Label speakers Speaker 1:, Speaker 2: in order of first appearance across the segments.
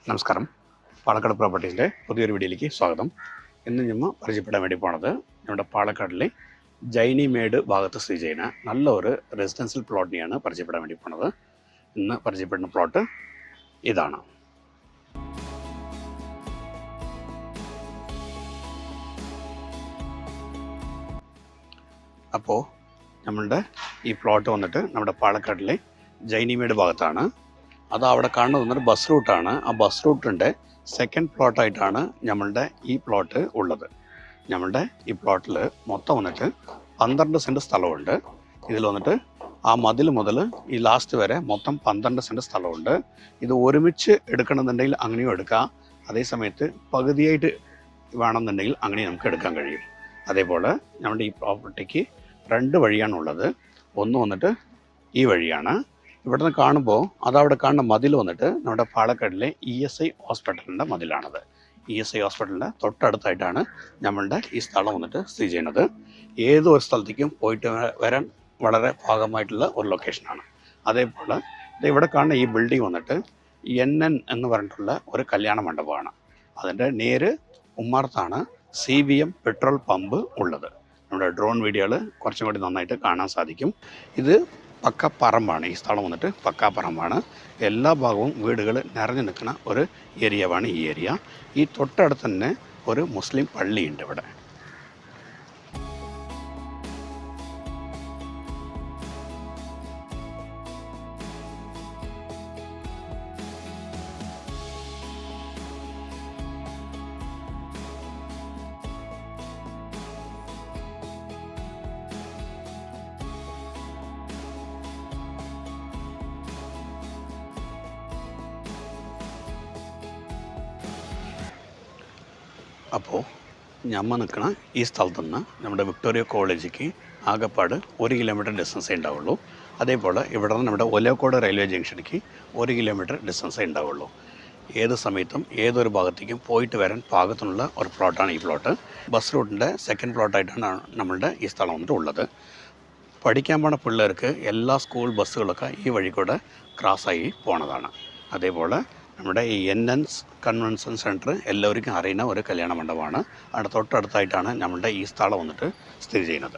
Speaker 1: നമസ്കാരം. പാലക്കാട് പ്രോപ്പർട്ടീസിൻ്റെ പുതിയൊരു വീഡിയോയിലേക്ക് സ്വാഗതം. ഇന്ന് നമ്മൾ പരിചയപ്പെടാൻ വേണ്ടി പോണത് നമ്മുടെ പാലക്കാടിലെ ജൈനിമേട് ഭാഗത്ത് സ്ഥിതി ചെയ്യുന്ന നല്ലൊരു റെസിഡൻഷ്യൽ പ്ലോട്ടിനെയാണ് പരിചയപ്പെടാൻ വേണ്ടി പോണത്. ഇന്ന് പരിചയപ്പെടുന്ന പ്ലോട്ട് ഇതാണ്. അപ്പോൾ നമ്മളുടെ ഈ പ്ലോട്ട് വന്നിട്ട് നമ്മുടെ പാലക്കാടിലെ ജൈനിമേട് ഭാഗത്താണ്. അത് അവിടെ കാണുന്നത് വന്നിട്ട് ബസ് റൂട്ടാണ്. ആ ബസ് റൂട്ടിൻ്റെ സെക്കൻഡ് പ്ലോട്ടായിട്ടാണ് നമ്മളുടെ ഈ പ്ലോട്ട് ഉള്ളത്. നമ്മളുടെ ഈ പ്ലോട്ടിൽ മൊത്തം വന്നിട്ട് 12 സെൻറ്റ് സ്ഥലമുണ്ട്. ഇതിൽ വന്നിട്ട് ആ മതിൽ മുതൽ ഈ ലാസ്റ്റ് വരെ മൊത്തം 12 സെൻറ്റ് സ്ഥലമുണ്ട്. ഇത് ഒരുമിച്ച് എടുക്കണമെന്നുണ്ടെങ്കിൽ അങ്ങനെയും എടുക്കാം. അതേ സമയത്ത് പകുതിയായിട്ട് വേണമെന്നുണ്ടെങ്കിൽ അങ്ങനെ നമുക്ക് എടുക്കാൻ കഴിയും. അതേപോലെ നമ്മുടെ ഈ പ്രോപ്പർട്ടിക്ക് 2 വഴിയാണുള്ളത്. ഒന്ന് വന്നിട്ട് ഈ വഴിയാണ്. ഇവിടെ നിന്ന് കാണുമ്പോൾ അതവിടെ കാണുന്ന മതിൽ വന്നിട്ട് നമ്മുടെ പാലക്കാടിലെ ESI ഹോസ്പിറ്റലിൻ്റെ മതിലാണത്. ESI ഹോസ്പിറ്റലിൻ്റെ തൊട്ടടുത്തായിട്ടാണ് നമ്മളുടെ ഈ സ്ഥലം വന്നിട്ട് സ്ഥിതി ചെയ്യുന്നത്. ഏതൊരു സ്ഥലത്തേക്കും പോയിട്ട് വരാൻ വളരെ ഭാഗമായിട്ടുള്ള ഒരു ലൊക്കേഷനാണ്. അതേപോലെ ഇവിടെ കാണുന്ന ഈ ബിൽഡിംഗ് വന്നിട്ട് NN എന്ന് പറഞ്ഞിട്ടുള്ള ഒരു കല്യാണ മണ്ഡപമാണ്. അതിൻ്റെ നേര് ഉമ്മർത്താണ് CVM പെട്രോൾ പമ്പ് ഉള്ളത്. നമ്മുടെ ഡ്രോൺ വീഡിയോകൾ കുറച്ചും കൂടി നന്നായിട്ട് കാണാൻ സാധിക്കും. ഇത് പക്ക പറമ്പാണ്. ഈ സ്ഥലം വന്നിട്ട് പക്ക പറമ്പാണ്. എല്ലാ ഭാഗവും വീടുകൾ നിറഞ്ഞു നിൽക്കുന്ന ഒരു ഏരിയയാണ് ഈ ഏരിയ. ഈ തൊട്ടടുത്ത് തന്നെ ഒരു മുസ്ലിം പള്ളിയുണ്ട് ഇവിടെ. അപ്പോൾ ഞമ്മ നിൽക്കുന്ന ഈ സ്ഥലത്തു നിന്ന് നമ്മുടെ വിക്ടോറിയ കോളേജിലേക്ക് ആകെപ്പാട് 1 കിലോമീറ്റർ ഡിസ്റ്റൻസേ ഉണ്ടാവുള്ളൂ. അതേപോലെ ഇവിടെ നിന്ന് നമ്മുടെ ഒലവക്കോട് റെയിൽവേ ജംഗ്ഷനിലേക്ക് 1 കിലോമീറ്റർ ഡിസ്റ്റൻസേ ഉണ്ടാവുള്ളൂ. ഏത് സമയത്തും ഏതൊരു ഭാഗത്തേക്കും പോയിട്ട് വരാൻ പാകത്തിനുള്ള ഒരു പ്ലോട്ടാണ് ഈ പ്ലോട്ട്. ബസ് റൂട്ടിൻ്റെ സെക്കൻഡ് പ്ലോട്ടായിട്ടാണ് നമ്മളുടെ ഈ സ്ഥലം വന്നിട്ട് ഉള്ളത്. പഠിക്കാൻ പോണ പിള്ളേർക്ക് എല്ലാ സ്കൂൾ ബസ്സുകളൊക്കെ ഈ വഴി കൂടെ ക്രോസായി പോണതാണ്. അതേപോലെ നമ്മുടെ ഈ NN കൺവെൻഷൻ സെൻറ്റർ എല്ലാവർക്കും അറിയുന്ന ഒരു കല്യാണ മണ്ഡപമാണ്. അവിടെ തൊട്ടടുത്തായിട്ടാണ് നമ്മളുടെ ഈ സ്ഥലം വന്നിട്ട് സ്ഥിതി ചെയ്യുന്നത്.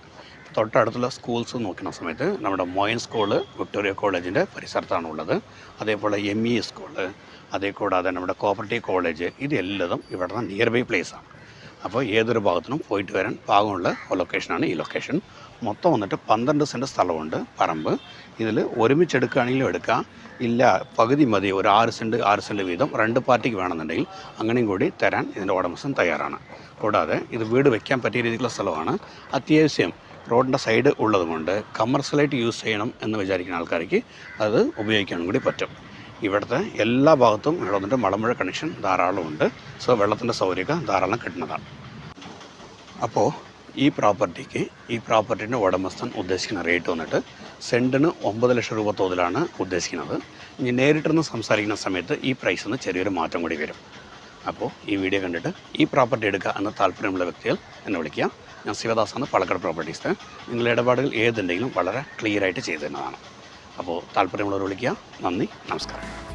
Speaker 1: തൊട്ടടുത്തുള്ള സ്കൂൾസ് നോക്കുന്ന സമയത്ത് നമ്മുടെ മോയൻ സ്കൂള് വിക്ടോറിയ കോളേജിൻ്റെ പരിസരത്താണ് ഉള്ളത്. അതേപോലെ ME സ്കൂള്, അതേ കൂടാതെ നമ്മുടെ കോപ്പറേറ്റീവ് കോളേജ്, ഇത് എല്ലതും ഇവിടെ നിയർ ബൈ പ്ലേസാണ്. അപ്പോൾ ഏതൊരു ഭാഗത്തിനും പോയിട്ട് വരാൻ പാകമുള്ള ലൊക്കേഷനാണ് ഈ ലൊക്കേഷൻ. മൊത്തം വന്നിട്ട് 12 സെൻറ്റ് സ്ഥലമുണ്ട്, പറമ്പ്. ഇതിൽ ഒരുമിച്ചെടുക്കുകയാണെങ്കിലും എടുക്കാം, ഇല്ല പകുതി മതി, ഒരു 6 സെൻറ്റ് വീതം 2 പാർട്ടിക്ക് വേണമെന്നുണ്ടെങ്കിൽ അങ്ങനെയും കൂടി തരാൻ ഇതിൻ്റെ ഉടമസ്ഥൻ തയ്യാറാണ്. കൂടാതെ ഇത് വീട് വയ്ക്കാൻ പറ്റിയ രീതിയിലുള്ള സ്ഥലമാണ്. അത്യാവശ്യം റോഡിൻ്റെ സൈഡ് ഉള്ളതുകൊണ്ട് കമേഴ്സ്യലായിട്ട് യൂസ് ചെയ്യണം എന്ന് വിചാരിക്കുന്ന ആൾക്കാർക്ക് അത് ഉപയോഗിക്കാനും കൂടി പറ്റും. ഇവിടുത്തെ എല്ലാ ഭാഗത്തും ഇവിടെ വന്നിട്ട് മലമ്പുഴ കണക്ഷൻ ധാരാളമുണ്ട്. സോ വെള്ളത്തിൻ്റെ സൗകര്യമൊക്കെ ധാരാളം കിട്ടുന്നതാണ്. അപ്പോൾ ഈ പ്രോപ്പർട്ടിൻ്റെ ഉടമസ്ഥൻ ഉദ്ദേശിക്കുന്ന റേറ്റ് വന്നിട്ട് സെൻറ്റിന് 9 ലക്ഷം രൂപ തോതിലാണ് ഉദ്ദേശിക്കുന്നത്. ഇനി നേരിട്ടൊന്ന് സംസാരിക്കുന്ന സമയത്ത് ഈ പ്രൈസിന് ചെറിയൊരു മാറ്റം കൂടി വരും. അപ്പോൾ ഈ വീഡിയോ കണ്ടിട്ട് ഈ പ്രോപ്പർട്ടി എടുക്കുക എന്ന താല്പര്യമുള്ള വ്യക്തികൾ എന്നെ വിളിക്കുക. ഞാൻ ശിവദാസാണ്, പാലക്കാട് പ്രോപ്പർട്ടീസ്. നിങ്ങളുടെ ഇടപാടുകൾ ഏതുണ്ടെങ്കിലും വളരെ ക്ലിയറായിട്ട് ചെയ്തു തരുന്നതാണ്. അപ്പോൾ താല്പര്യമുള്ളവർ വിളിക്കുക. നന്ദി, നമസ്കാരം.